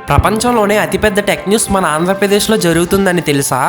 ప్రపంచంలోనే అతిపెద్ద tech news మన ఆంధ్రప్రదేశ్లో జరుగుతుందని తెలుసా?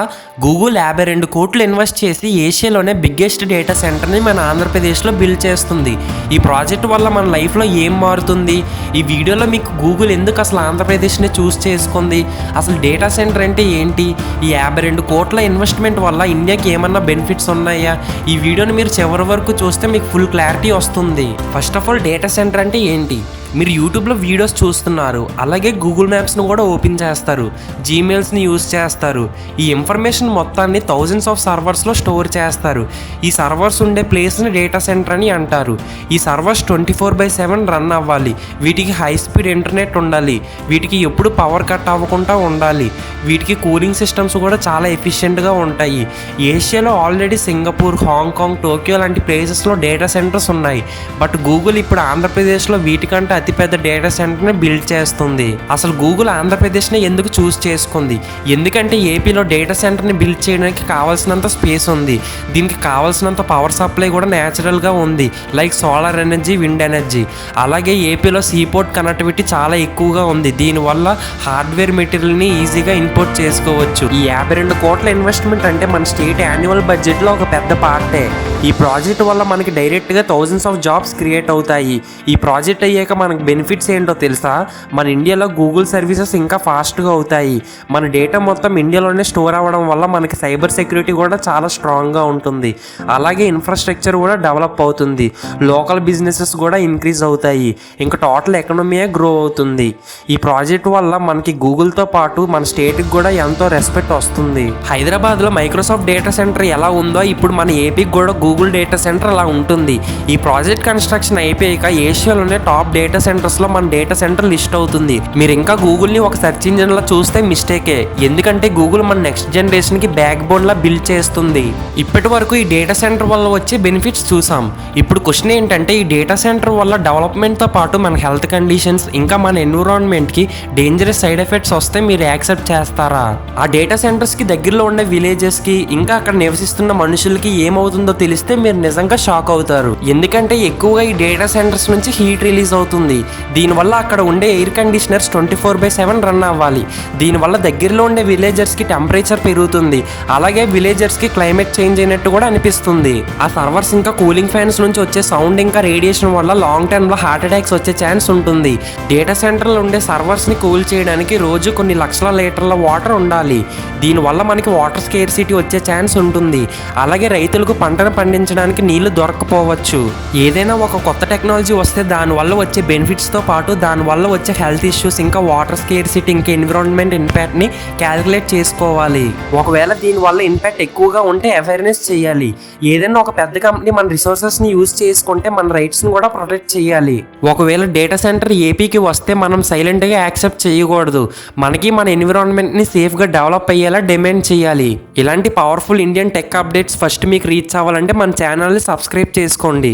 గూగుల్ 52 కోట్లు ఇన్వెస్ట్ చేసి ఏషియాలోనే బిగ్గెస్ట్ డేటా సెంటర్ని మన ఆంధ్రప్రదేశ్లో బిల్డ్ చేస్తుంది. ఈ ప్రాజెక్ట్ వల్ల మన లైఫ్లో ఏం మారుతుంది? ఈ వీడియోలో మీకు గూగుల్ ఎందుకు అసలు ఆంధ్రప్రదేశ్ని చూస్ చేసుకుంది, అసలు డేటా సెంటర్ అంటే ఏంటి, ఈ 52 కోట్ల ఇన్వెస్ట్మెంట్ వల్ల ఇండియాకి ఏమన్నా బెనిఫిట్స్ ఉన్నాయా? ఈ వీడియోని మీరు చివరి వరకు చూస్తే మీకు ఫుల్ క్లారిటీ వస్తుంది. First of all data centre అంటే ఏంటి? మీరు యూట్యూబ్లో వీడియోస్ చూస్తున్నారు, అలాగే గూగుల్ మ్యాప్స్ను కూడా ఓపెన్ చేస్తారు, జీమెయిల్స్ని యూజ్ చేస్తారు. ఈ ఇన్ఫర్మేషన్ మొత్తాన్ని థౌజండ్స్ ఆఫ్ సర్వర్స్లో స్టోర్ చేస్తారు. ఈ సర్వర్స్ ఉండే ప్లేస్ని డేటా సెంటర్ అని అంటారు. ఈ సర్వర్స్ 24/7 రన్ అవ్వాలి. వీటికి హై స్పీడ్ ఇంటర్నెట్ ఉండాలి. వీటికి ఎప్పుడు పవర్ కట్ అవ్వకుండా ఉండాలి. వీటికి కూలింగ్ సిస్టమ్స్ కూడా చాలా ఎఫిషియెంట్గా ఉంటాయి. ఏషియాలో ఆల్రెడీ సింగపూర్, హాంకాంగ్, టోక్యో లాంటి ప్లేసెస్లో డేటా సెంటర్స్ ఉన్నాయి. బట్ గూగుల్ ఇప్పుడు ఆంధ్రప్రదేశ్లో వీటికంటే అతిపెద్ద డేటా సెంటర్ని బిల్డ్ చేస్తుంది. అసలు గూగుల్ ఆంధ్రప్రదేశ్ని ఎందుకు చూస్ చేసుకుంది? ఎందుకంటే ఏపీలో డేటా సెంటర్ని బిల్డ్ చేయడానికి కావాల్సినంత స్పేస్ ఉంది. దీనికి కావాల్సినంత పవర్ సప్లై కూడా న్యాచురల్గా ఉంది, like solar energy, wind energy. అలాగే ఏపీలో సీపోర్ట్ కనెక్టివిటీ చాలా ఎక్కువగా ఉంది. దీనివల్ల హార్డ్వేర్ మెటీరియల్ని ఈజీగా ఇంపోర్ట్ చేసుకోవచ్చు. ఈ 52 కోట్ల ఇన్వెస్ట్మెంట్ అంటే మన స్టేట్ యాన్యువల్ బడ్జెట్లో ఒక పెద్ద పార్టే. ఈ ప్రాజెక్ట్ వల్ల మనకి డైరెక్ట్గా థౌజండ్స్ ఆఫ్ జాబ్స్ క్రియేట్ అవుతాయి. ఈ ప్రాజెక్ట్ అయ్యాక మనకి బెనిఫిట్స్ ఏంటో తెలుసా? మన ఇండియాలో గూగుల్ సర్వీసెస్ ఇంకా ఫాస్ట్గా అవుతాయి. మన డేటా మొత్తం ఇండియాలోనే స్టోర్ అవ్వడం వల్ల మనకి సైబర్ సెక్యూరిటీ కూడా చాలా స్ట్రాంగ్గా ఉంటుంది. అలాగే ఇన్ఫ్రాస్ట్రక్చర్ కూడా డెవలప్ అవుతుంది. లోకల్ బిజినెసెస్ కూడా ఇంక్రీజ్ అవుతాయి. ఇంకా టోటల్ ఎకనమీయే గ్రో అవుతుంది. ఈ ప్రాజెక్ట్ వల్ల మనకి గూగుల్తో పాటు మన స్టేట్కి కూడా ఎంతో రెస్పెక్ట్ వస్తుంది. హైదరాబాద్లో మైక్రోసాఫ్ట్ డేటా సెంటర్ ఎలా ఉందో ఇప్పుడు మన ఏపీకి కూడా గూగుల్ డేటా సెంటర్ అలా ఉంటుంది. ఈ ప్రాజెక్ట్ కన్స్ట్రక్షన్ అయిపోయాక ఏషియాలోనే టాప్ డేటా సెంటర్స్లో మన డేటా సెంటర్ లిస్ట్ అవుతుంది. మీరు ఇంకా గూగుల్ని ఒక సెర్చ్ ఇంజిన్లో చూస్తే మిస్టేకే, ఎందుకంటే గూగుల్ మన నెక్స్ట్ జనరేషన్కి బ్యాక్ బోన్లా బిల్డ్ చేస్తుంది. ఇప్పటి వరకు ఈ డేటా సెంటర్ వల్ల వచ్చే బెనిఫిట్స్ చూసాం. ఇప్పుడు క్వశ్చన్ ఏంటంటే, ఈ డేటా సెంటర్ వల్ల డెవలప్మెంట్తో పాటు మన హెల్త్ కండిషన్స్ ఇంకా మన ఎన్విరాన్మెంట్కి డేంజరస్ సైడ్ ఎఫెక్ట్స్ వస్తే మీరు యాక్సెప్ట్ చేస్తారా? ఆ డేటా సెంటర్స్కి దగ్గరలో ఉండే విలేజెస్కి ఇంకా అక్కడ నివసిస్తున్న మనుషులకి ఏమవుతుందో తెలిస్తే మీరు నిజంగా షాక్ అవుతారు. ఎందుకంటే ఎక్కువగా ఈ డేటా సెంటర్స్ నుంచి హీట్ రిలీజ్ అవుతుంది. దీనివల్ల అక్కడ ఉండే ఎయిర్ కండిషనర్స్ 24/7 రన్ అవ్వాలి. దీనివల్ల దగ్గరలో ఉండే విలేజర్స్కి టెంపరేచర్ పెరుగుతుంది. అలాగే విలేజర్స్కి క్లైమేట్ చేంజ్ అయినట్టు కూడా అనిపిస్తుంది. ఆ సర్వర్స్ ఇంకా కూలింగ్ ఫ్యాన్స్ నుంచి వచ్చే సౌండ్ ఇంకా రేడియేషన్ వల్ల లాంగ్ టర్మ్లో హార్ట్ అటాక్స్ వచ్చే ఛాన్స్ ఉంటుంది. డేటా సెంటర్లో ఉండే సర్వర్స్ని కూల్ చేయడానికి రోజు కొన్ని లక్షల లీటర్ల వాటర్ ఉండాలి. దీనివల్ల మనకి వాటర్ స్కేర్సిటీ వచ్చే ఛాన్స్ ఉంటుంది. అలాగే రైతులకు పంటను పండించడానికి నీళ్లు దొరకపోవచ్చు. ఏదైనా ఒక కొత్త టెక్నాలజీ వస్తే దానివల్ల వచ్చే బెనిఫిట్స్తో పాటు దానివల్ల వచ్చే హెల్త్ ఇష్యూస్ ఇంకా వాటర్ స్కేర్సిటీ ఇంకా ఎన్విరాన్మెంట్ ఇంపాక్ట్ని క్యాలిక్యులేట్ చేసుకోవాలి. ఒకవేళ దీనివల్ల ఇంపాక్ట్ ఎక్కువగా ఉంటే అవేర్నెస్ చేయాలి. ఏదైనా ఒక పెద్ద కంపెనీ మన రిసోర్సెస్ని యూజ్ చేసుకుంటే మన రైట్స్ని కూడా ప్రొటెక్ట్ చేయాలి. ఒకవేళ డేటా సెంటర్ ఏపీకి వస్తే మనం సైలెంట్గా యాక్సెప్ట్ చేయకూడదు. మనకి మన ఎన్విరాన్మెంట్ని సేఫ్గా డెవలప్ అయ్యేలా డిమాండ్ చేయాలి. ఇలాంటి powerful Indian tech updates first మీకు రీచ్ అవ్వాలంటే మన ఛానల్ని సబ్స్క్రైబ్ చేసుకోండి.